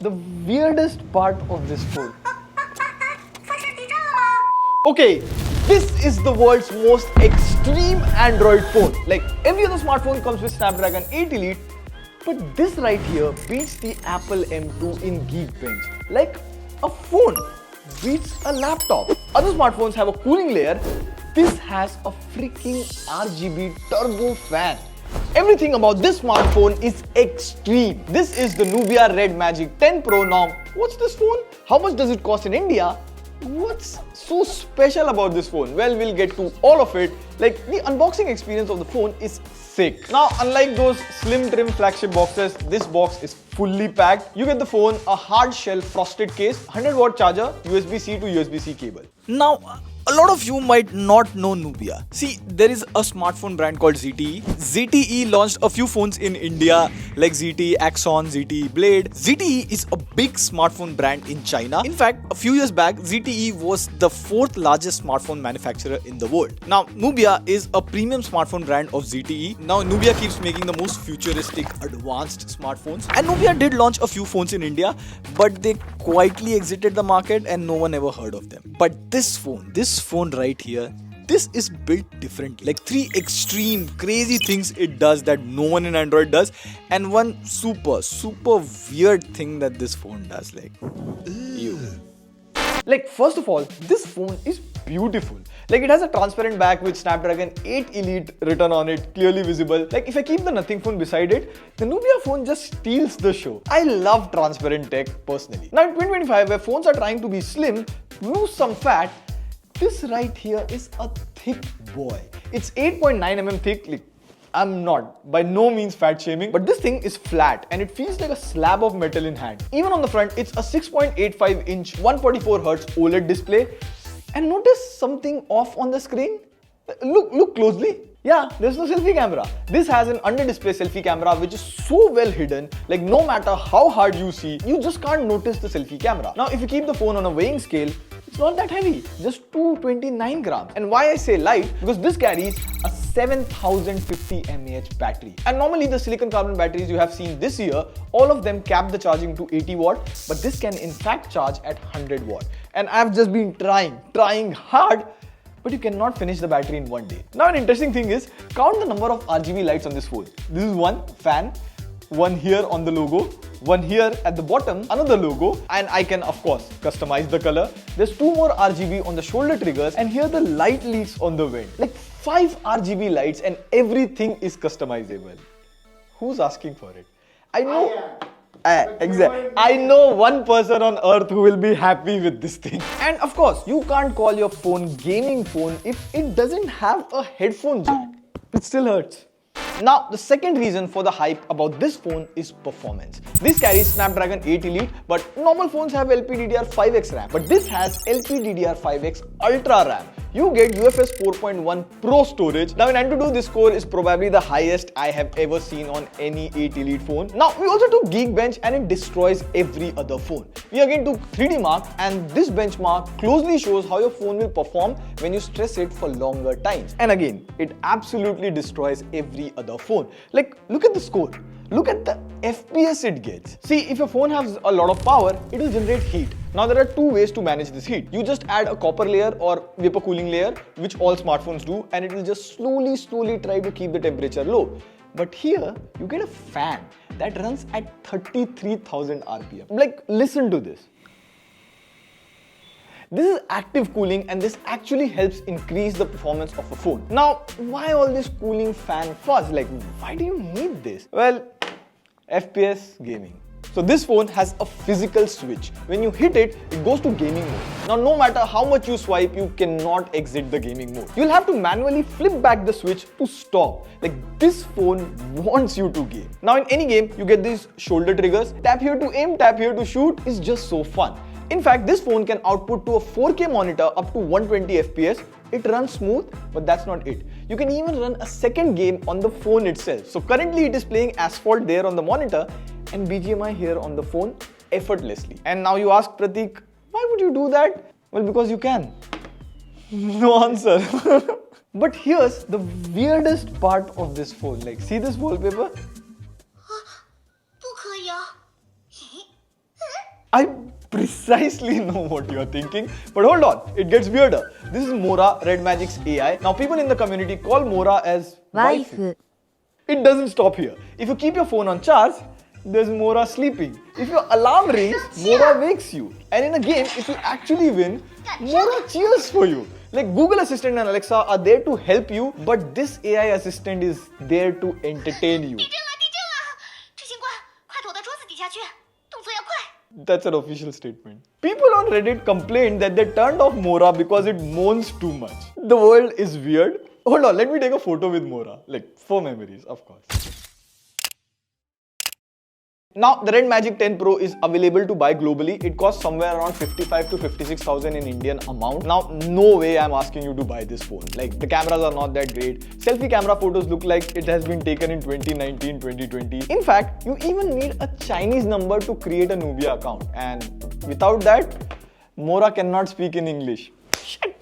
the weirdest part of this phone. Okay, this is the world's most extreme Android phone. Like every other smartphone comes with Snapdragon 8 Elite, but this right here beats the Apple M2 in Geekbench. Like a phone beats a laptop. Other smartphones have a cooling layer. This has a freaking RGB turbo fan. Everything about this smartphone is extreme. This is the Nubia RedMagic 10 Pro. Now, what's this phone? How much does it cost in India? What's so special about this phone? Well, we'll get to all of it. Like, the unboxing experience of the phone is sick. Now, unlike those slim trim flagship boxes, this box is fully packed. You get the phone, a hard shell frosted case, 100-watt charger, USB-C to USB-C cable. Now, a lot of you might not know Nubia. See, there is a smartphone brand called ZTE. ZTE launched a few phones in India like ZTE Axon, ZTE Blade. ZTE is a big smartphone brand in China. In fact, a few years back, ZTE was the 4th largest smartphone manufacturer in the world. Now, Nubia is a premium smartphone brand of ZTE. Now, Nubia keeps making the most futuristic, advanced smartphones. And Nubia did launch a few phones in India, but they quietly exited the market and no one ever heard of them. But this phone right here, this is built different. Like 3 extreme crazy things it does that no one in Android does, and one super weird thing that this phone does. Like, ew. Like, first of all, this phone is beautiful. Like, it has a transparent back with Snapdragon 8 Elite written on it, clearly visible. Like, if I keep the Nothing phone beside it, the Nubia phone just steals the show. I love transparent tech personally. Now in 2025, where phones are trying to be slim, lose some fat, this right here is a thick boy. It's 8.9mm thick. Like, I'm not by no means fat shaming, but this thing is flat and it feels like a slab of metal in hand. Even on the front, it's a 6.85-inch 144Hz OLED display. And notice something off on the screen? Look closely. Yeah, there's no selfie camera. This has an under-display selfie camera which is so well hidden, like no matter how hard you see, you just can't notice the selfie camera. Now, if you keep the phone on a weighing scale, it's not that heavy, just 229 grams. And why I say light? Because this carries a 7050 mAh battery. And normally the silicon carbon batteries you have seen this year, all of them cap the charging to 80 watt, but this can in fact charge at 100 watt. And I've just been trying hard, but you cannot finish the battery in one day. Now, an interesting thing is, count the number of RGB lights on this phone. This is one fan, one here on the logo, one here at the bottom, another logo, and I can of course customize the color. There's 2 more RGB on the shoulder triggers, and here the light leads on the wind. Like 5 RGB lights and everything is customizable. Who's asking for it? I know. Exactly. I know one person on earth who will be happy with this thing. And of course, you can't call your phone gaming phone if it doesn't have a headphone jack. It still hurts. Now, the second reason for the hype about this phone is performance. This carries Snapdragon 8 Elite, but normal phones have LPDDR5X RAM. But this has LPDDR5X Ultra RAM. You get UFS 4.1 Pro storage. Now in Antutu, this score is probably the highest I have ever seen on any 8 Elite phone. Now, we also took Geekbench and it destroys every other phone. We again took 3D Mark, and this benchmark closely shows how your phone will perform when you stress it for longer times. And again, it absolutely destroys every other phone. Like, look at the score. Look at the FPS it gets. See, if your phone has a lot of power, it will generate heat. Now, there are 2 ways to manage this heat. You just add a copper layer or vapor cooling layer, which all smartphones do, and it will just slowly try to keep the temperature low. But here, you get a fan that runs at 33,000 RPM. Like, listen to this. This is active cooling, and this actually helps increase the performance of a phone. Now, why all this cooling fan fuzz? Like, why do you need this? Well, FPS gaming. So this phone has a physical switch. When you hit it, it goes to gaming mode. Now, no matter how much you swipe, you cannot exit the gaming mode. You'll have to manually flip back the switch to stop. Like, this phone wants you to game. Now, in any game, you get these shoulder triggers. Tap here to aim, tap here to shoot. It's just so fun. In fact, this phone can output to a 4K monitor up to 120 FPS. It runs smooth, but that's not it. You can even run a second game on the phone itself. So currently it is playing Asphalt there on the monitor and BGMI here on the phone effortlessly. And now you ask Pratik, why would you do that? Well, because you can. No answer. But here's the weirdest part of this phone. Like, see this wallpaper? 不可以啊！ I precisely know what you're thinking, but hold on, it gets weirder. This is Mora, RedMagic's AI. Now people in the community call Mora as waifu. It doesn't stop here. If you keep your phone on charge, there's Mora sleeping. If your alarm rings, Mora wakes you. And in a game, if you actually win, Mora cheers for you. Like Google Assistant and Alexa are there to help you, but this AI assistant is there to entertain you. That's an official statement. People on Reddit complained that they turned off Mora because it moans too much. The world is weird. Hold on, let me take a photo with Mora. Like, for memories, of course. Now, the RedMagic 10 Pro is available to buy globally. It costs somewhere around 55 to 56,000 in Indian amount. Now, no way I'm asking you to buy this phone. Like, the cameras are not that great. Selfie camera photos look like it has been taken in 2019, 2020. In fact, you even need a Chinese number to create a Nubia account. And without that, Mora cannot speak in English. Shit.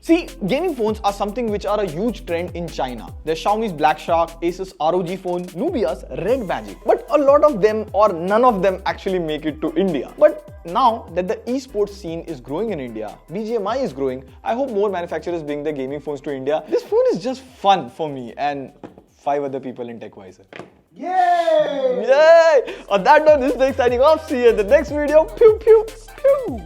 See, gaming phones are something which are a huge trend in China. There's Xiaomi's Black Shark, Asus ROG phone, Nubia's RedMagic. But a lot of them or none of them actually make it to India. But now that the esports scene is growing in India, BGMI is growing, I hope more manufacturers bring their gaming phones to India. This phone is just fun for me and 5 other people in TechWiser. Yay! Yay! On that note, this is the exciting off. See you in the next video. Pew pew pew.